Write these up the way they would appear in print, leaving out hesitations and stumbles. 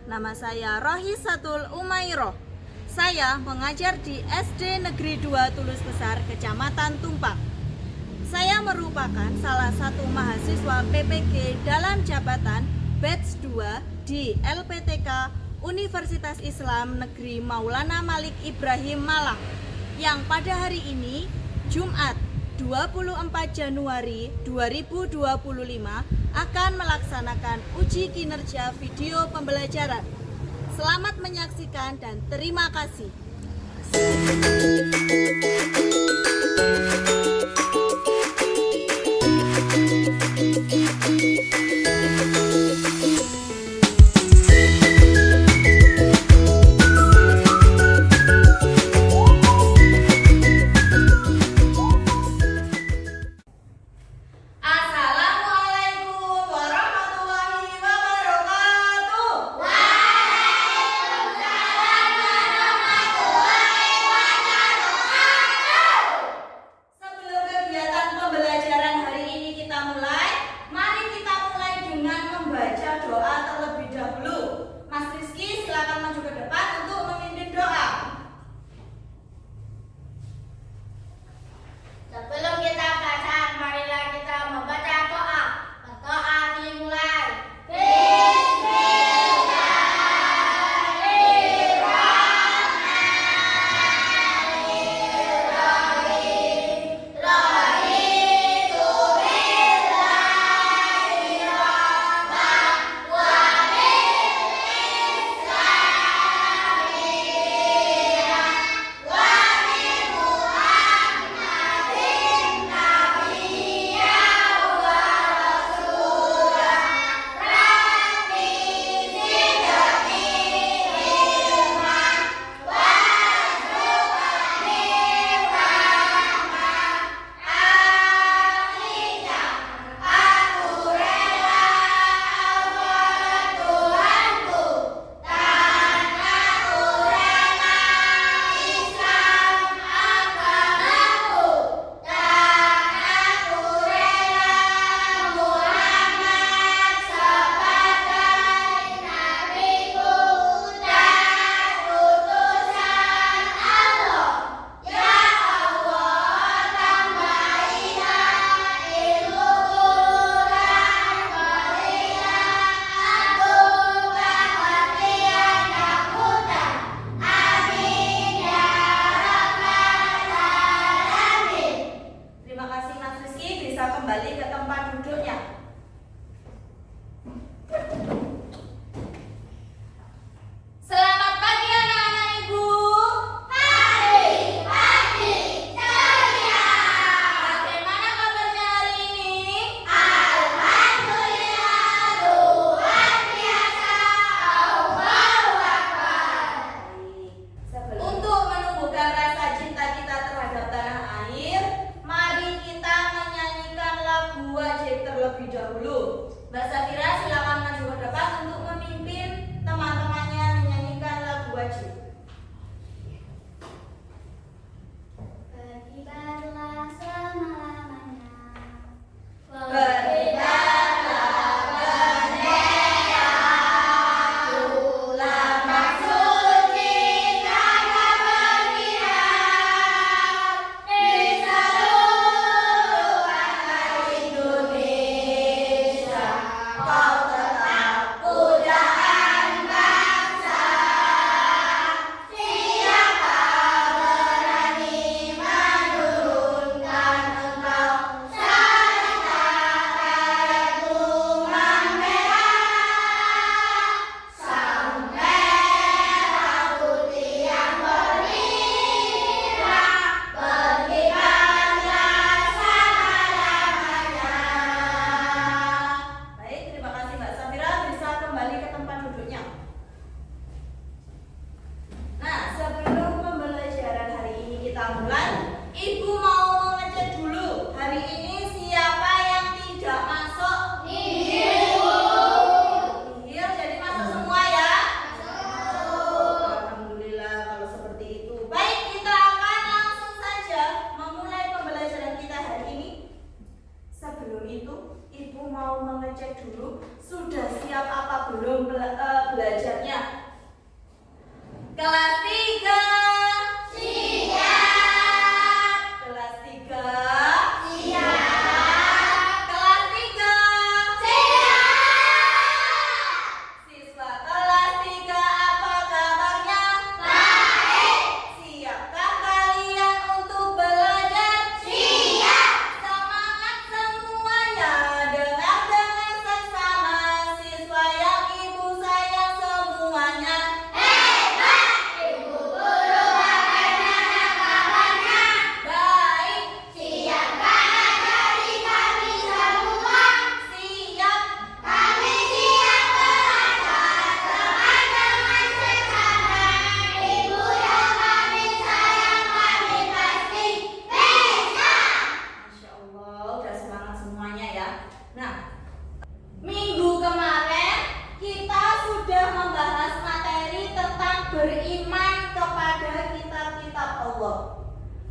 Nama saya Rohisatul Umairoh. Saya mengajar di SD Negeri 2 Tulus Besar, Kecamatan Tumpang. Saya merupakan salah satu mahasiswa PPG dalam jabatan batch 2 di LPTK Universitas Islam Negeri Maulana Malik Ibrahim Malang, yang pada hari ini Jumat 24 Januari 2025 akan melaksanakan uji kinerja video pembelajaran. Selamat menyaksikan dan terima kasih. Assalamualaikum warahmatullahi wabarakatuh. Waalaikumsalam warahmatullahi wabarakatuh.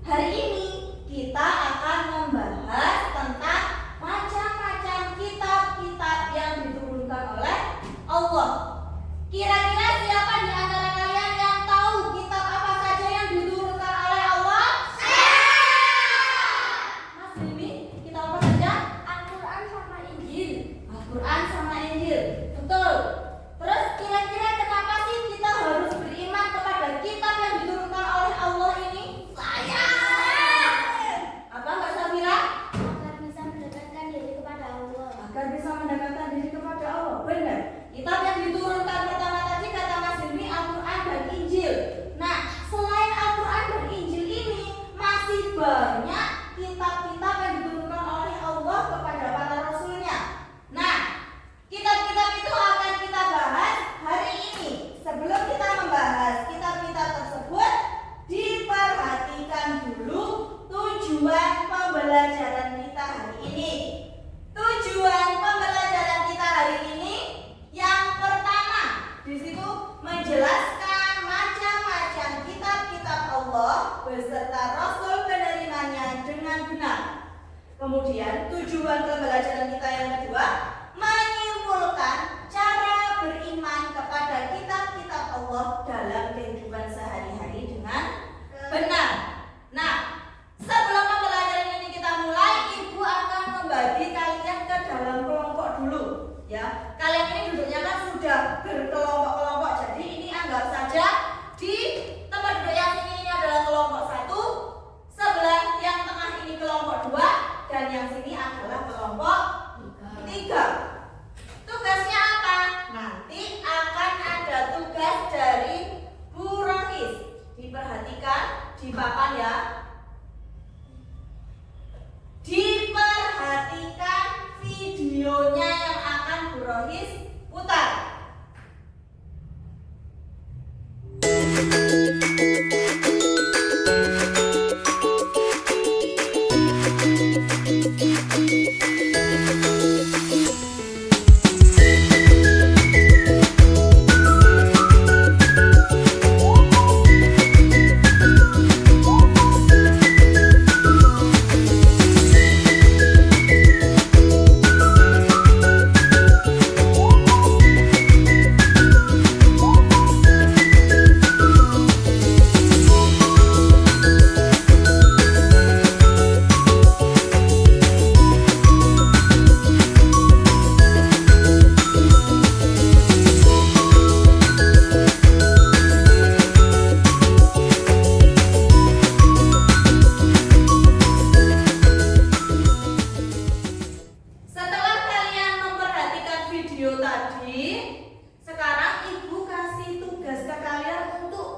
Hari ini kita akan membahas tentang macam-macam kitab-kitab yang diturunkan oleh Allah. Kira-kira siapa di antara kalian yang tahu kitab apa saja yang diturunkan oleh Allah? Mas Dimi, kitab apa saja? Al-Quran sama Injil. Al-Quran sama Injil. Betul. Terus kira-kira kenapa sih kita harus beriman kepada kitab yang diturunkan oleh Allah ini? Apa Mbak Safira? Agar bisa mendekatkan diri kepada Allah. Agar bisa mendekatkan diri kepada Allah. Benar. Kitab yang diturunkan pertama tadi kata Mas Demi Al-Quran dan Injil. Nah, selain Al-Quran dan Injil ini masih banyak kitab-kitab yang diturunkan oleh Allah kepada para rasulnya. Nah, kitab-kitab itu akan kita bahas hari ini. Sebelum kita membahas kitab-kitab tersebut, diperhatikan dulu tujuan pembelajaran kita hari ini. Tujuan pembelajaran kita hari ini yang pertama, di situ menjelaskan macam-macam kitab-kitab Allah beserta Rasul penerimanya dengan benar. Kemudian tujuan pembelajaran kita yang kedua, menyimpulkan cara beriman kepada kitab-kitab Allah dalam kehidupan sehari-hari dengan benar. Nah, sebelum pembelajaran ini kita mulai, Ibu akan membagi kalian ke dalam kelompok dulu, ya. Kalian ini duduknya kan sudah berkelompok-kelompok, jadi ini anggap saja di tempat duduk yang ini adalah kelompok 1, sebelah yang tengah ini kelompok 2, dan yang sini adalah kelompok 3. Tugasnya apa? Nanti akan ada tugas dari Bu Rohis. Diperhatikan di papan ya. Diperhatikan videonya yang akan Bu Rohis putar.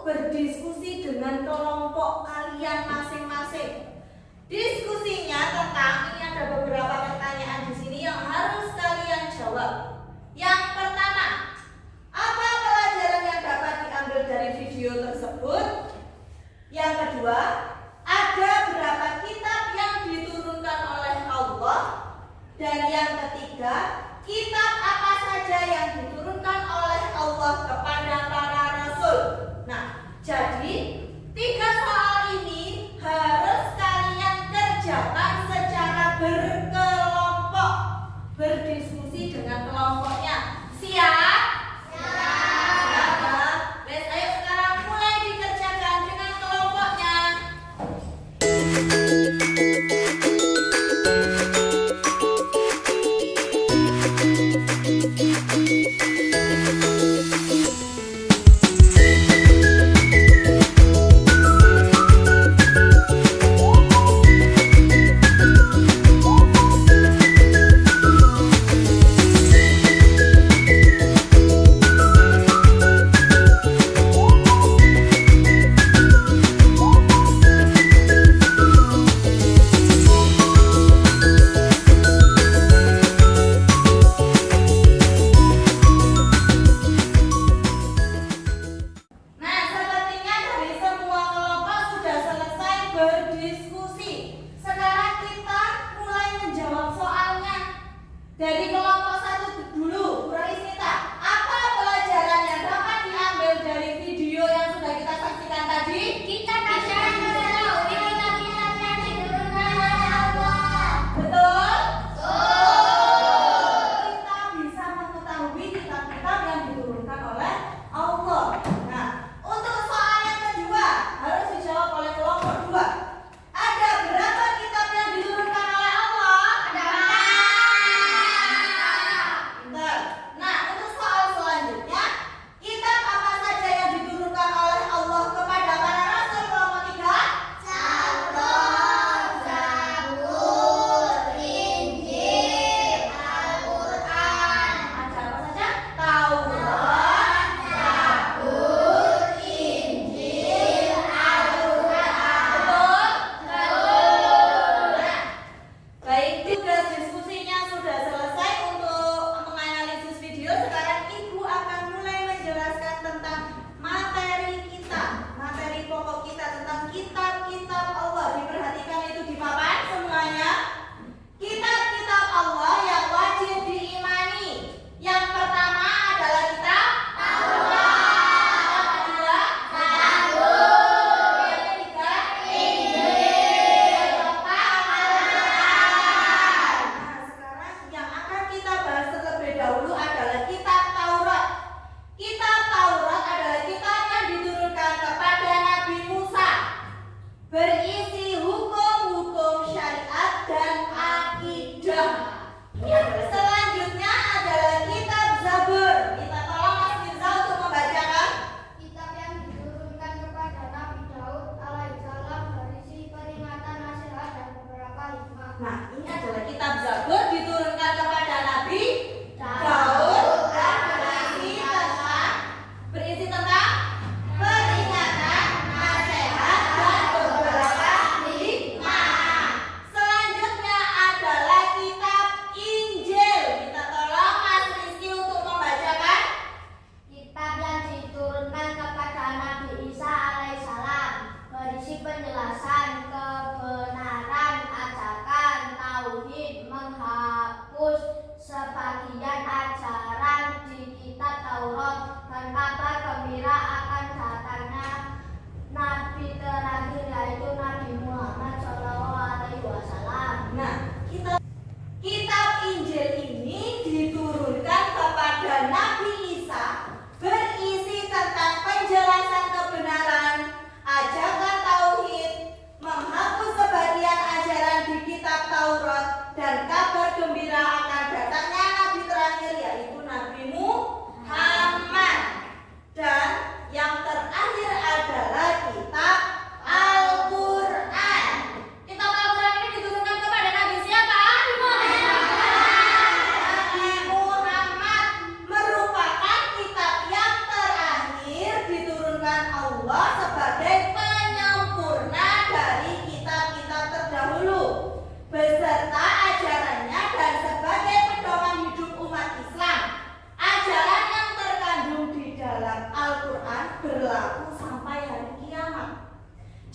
Berdiskusi dengan kelompok kalian masing-masing. Diskusinya tentang ini ada beberapa pertanyaan di sini yang harus kalian jawab. Yang pertama, apa pelajaran yang dapat diambil dari video tersebut? Yang kedua, ada berapa kitab yang diturunkan oleh Allah? Dan yang ketiga, kitab apa saja yang diturunkan oleh Allah kepada para rasul? Nah, jadi 3 soal ini harus kalian kerjakan secara berkelompok, berdiskusi dengan kelompoknya. Siap? Siap. Wes, ayo sekarang mulai dikerjakan dengan kelompoknya. Dari kelompok 1 dulu, Bu Roisnita, apa pelajaran yang dapat diambil dari video yang sudah kita saksikan tadi? Kita bisa mengetahui kitab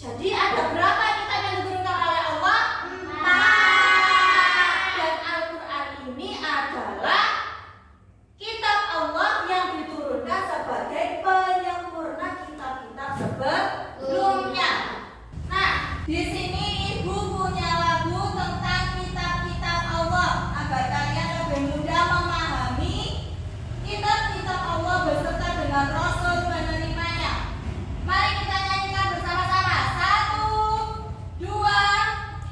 Jadi ada berapa kitab yang diturunkan oleh Allah? 4. Dan Al-Quran ini adalah kitab Allah yang diturunkan sebagai penyempurna kitab-kitab sebelumnya. Nah, di sini Ibu punya lagu tentang kitab-kitab Allah agar kalian lebih mudah memahami kitab-kitab Allah beserta dengan Rasul penerimanya. Mari kita nyanyikan bersama-sama. 1, 2,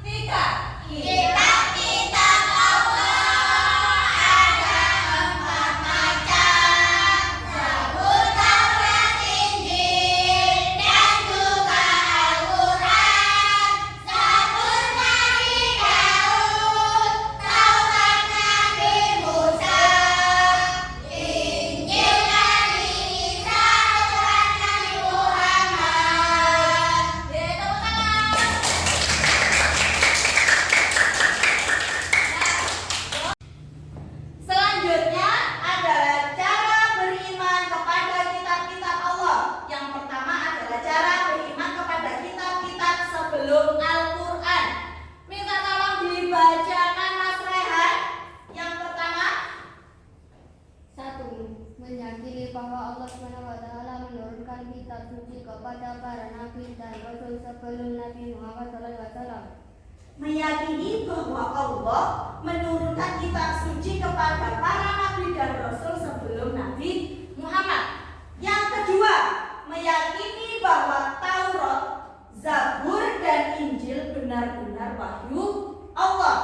3. Kitab-kitab Allah ada 4 macam: Zabur, Taurat, Injil, dan juga Al-Quran. Zabur Nabi Daud, Taurat Nabi Musa, Injil Nabi Isa, Al-Quran Nabi Muhammad. Tepuk tangan. Selanjutnya adalah cara beriman kepada kitab-kitab Allah. Yang pertama adalah cara beriman kepada kitab-kitab sebelum Al-Quran. Minta tolong dibacakan Mas Rehan. Yang pertama, 1. Meyakini bahwa Allah SWT menurunkan kitab suci kepada para nabi dan rasul sebelum Nabi Muhammad SAW. meyakini bahwa Allah menurunkan kitab suci kepada para nabi dan rasul sebelum Nabi Muhammad. Yang kedua, meyakini bahwa Taurat, Zabur, dan Injil benar-benar wahyu Allah.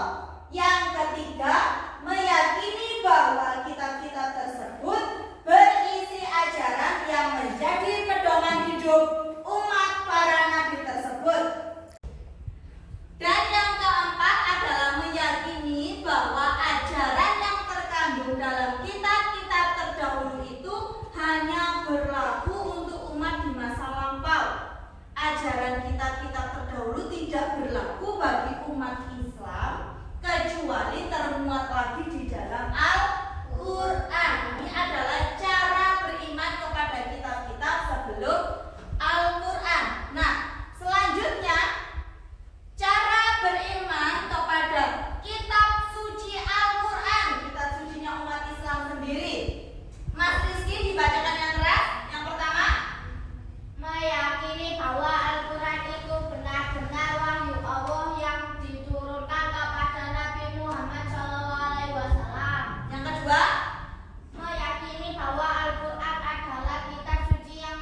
Yang ketiga, meyakini bahwa kitab-kitab tersebut berisi ajaran yang menjadi pedoman hidup umat para nabi tersebut. Dan yang keempat adalah meyakini bahwa ajaran yang terkandung dalam kitab-kitab terdahulu itu hanya berlaku untuk umat di masa lampau. Ajaran kitab-kitab terdahulu tidak berlaku bagi umat Islam kecuali termuat lagi di dalam Al-Quran. Ini adalah cara beriman kepada kitab-kitab sebelum Al-Quran. Nah, selanjutnya cara beriman kepada kitab suci Al-Quran, kitab sucinya umat Islam sendiri. Mas Rizky dibacakan yang keras. Yang pertama, Meyakini bahwa Al-Quran itu benar-benar wahyu Allah yang diturunkan kepada Nabi Muhammad SAW. yang kedua, Meyakini bahwa Al-Quran adalah kitab suci yang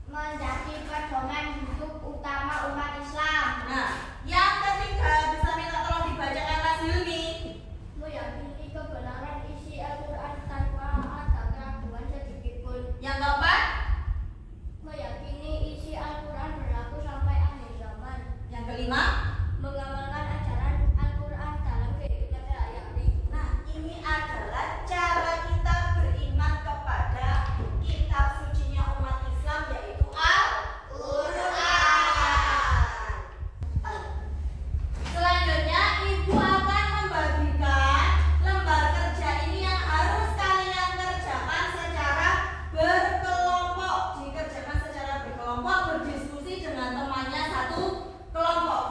menjadi pedoman hidup utama umat Islam. nah, yang ketiga bisa minta tolong dibacakan Mas Hilmi. Meyakini kebenaran isi Al-Quran tanpa ada keraguan sedikitpun. Yang keempat, Meyakini isi Al-Quran berlaku sampai akhir zaman. yang kelima. Mengamalkan ajaran Al-Quran dalam kehidupan sehari-hari. Nah, ini adalah cara kita beriman kepada kitab sucinya umat Islam, yaitu Al-Quran. Selanjutnya, Ibu akan membagikan lembar kerja ini yang harus kalian kerjakan secara berkelompok. Dikerjakan secara berkelompok, berdiskusi dengan temannya satu kelompok.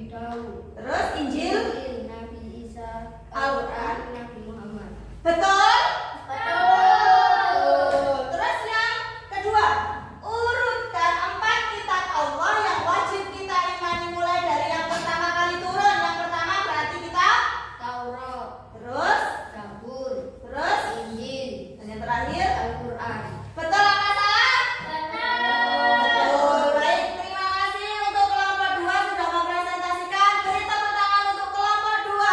Nabi Daud. Terus Injil, Nabi Isa. Al-Quran, Nabi Muhammad. betul? Betul. Terus yang kedua, urutkan 4 kitab Allah yang wajib kita imani mulai dari yang pertama kali turun. Yang pertama berarti kitab Taurat, terus, Zabur, terus, Injil, dan yang terakhir, Al-Quran. betul apa salah? Betul. Baik, terima kasih untuk kelompok 2 sudah mempresentasikan. Beri tepuk tangan untuk kelompok 2.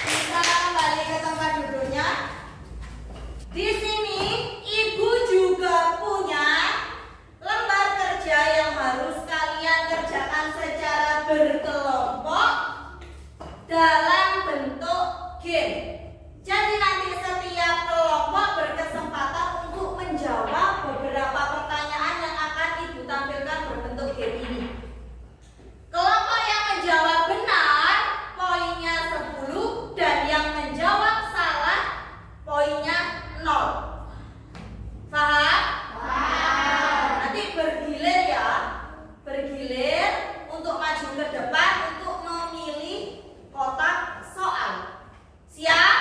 Bisa kembali ke tempat duduknya. Di sini ibu juga punya lembar kerja yang harus kalian kerjakan secara berkelompok dalam bentuk game. Jadi nanti setiap kelompok berkesempatan untuk menjawab beberapa pertanyaan yang akan ibu tampilkan berbentuk game ini. Kelompok yang menjawab benar poinnya 10 dan yang menjawab salah poinnya 0. Paham? Paham. Nanti bergilir ya. Bergilir untuk maju ke depan untuk memilih kotak soal. Siap?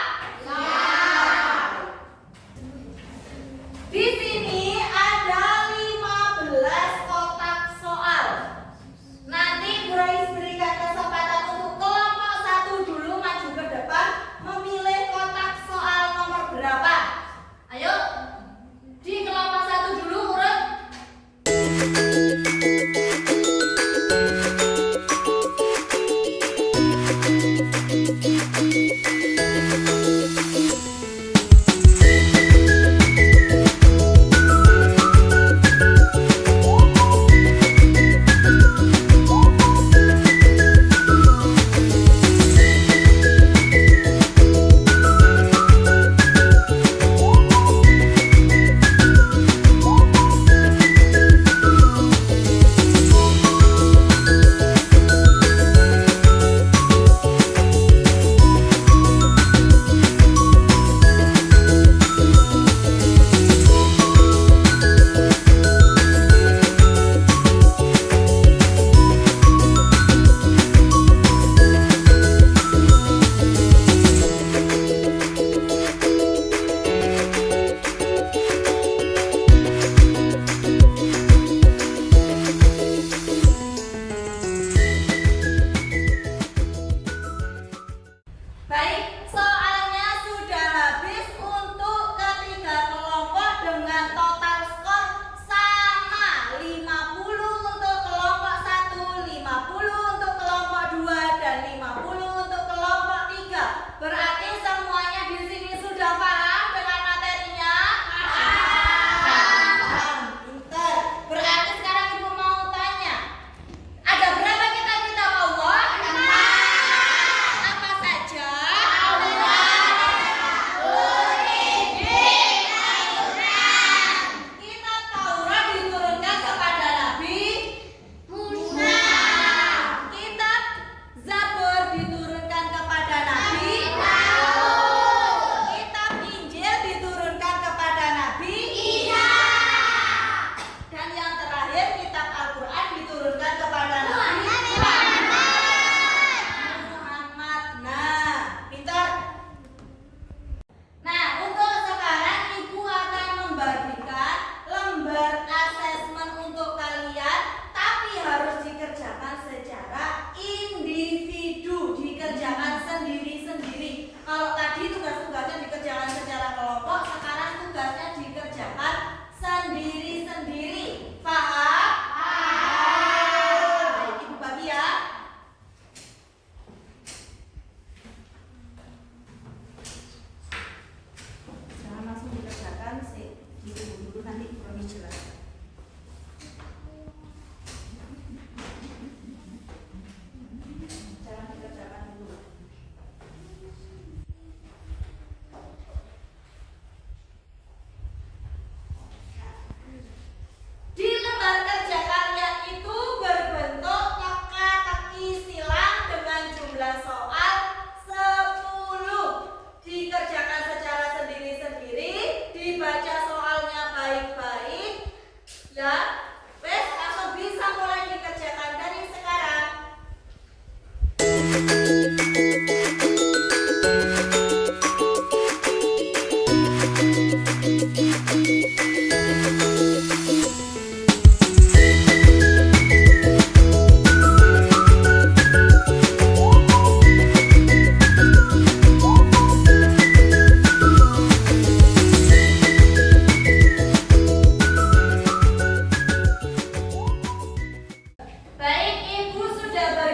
sudah